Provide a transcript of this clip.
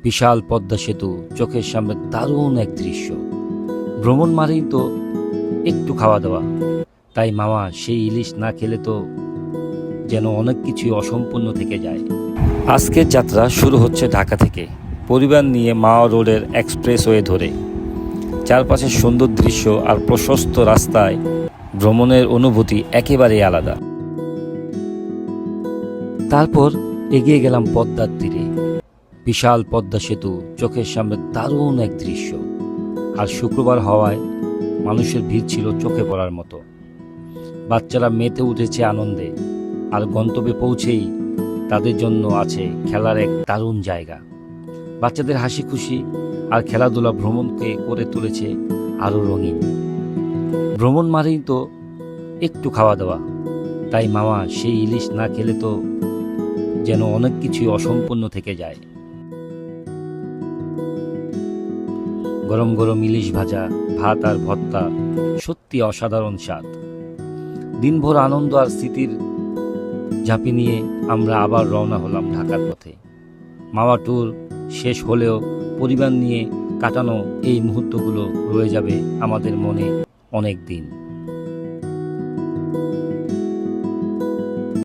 বিশাল পদ্মা সেতু চোখের সামনে দারুণ এক দৃশ্য। ভ্রমণ মানেই তো একটু খাওয়া দাওয়া, তাই মামা সেই ইলিশ না খেলে তো যেন অনেক কিছুই অসম্পূর্ণ থেকে যায়। আজকের যাত্রা শুরু হচ্ছে ঢাকা থেকে, পরিবার নিয়ে মাওয়া রোডের এক্সপ্রেসওয়ে ধরে। চারপাশের সুন্দর দৃশ্য আর প্রশস্ত রাস্তায় ভ্রমণের অনুভূতি একেবারেই আলাদা। তারপর এগিয়ে গেলাম পদ্মার তীরে। বিশাল পদ্মা সেতু চোখের সামনে দারুণ এক দৃশ্য। আর শুক্রবার হওয়ায় মানুষের ভিড় ছিল চোখে পড়ার মতো। বাচ্চারা মেতে উঠেছে আনন্দে, আর গন্তব্যে পৌঁছেই তাদের জন্য আছে খেলার এক দারুণ জায়গা। বাচ্চাদের হাসি খুশি আর খেলাধুলা ভ্রমণকে করে তুলেছে আরও রঙিন। ভ্রমণ মানেই তো একটু খাওয়া দাওয়া, তাই মামা সেই ইলিশ না খেলে তো যেন অনেক কিছুই অসম্পূর্ণ থেকে যায়। গরম গরম ইলিশ ভাজা, ভাত আর ভর্তা, সত্যি অসাধারণ স্বাদ। দিনভর আনন্দ আর স্মৃতির ঝাঁপি নিয়ে আমরা আবার রওনা হলাম ঢাকার পথে। মাওয়া ট্যুর শেষ হলেও পরিবার নিয়ে কাটানো এই মুহূর্তগুলো রয়ে যাবে আমাদের মনে অনেক দিন।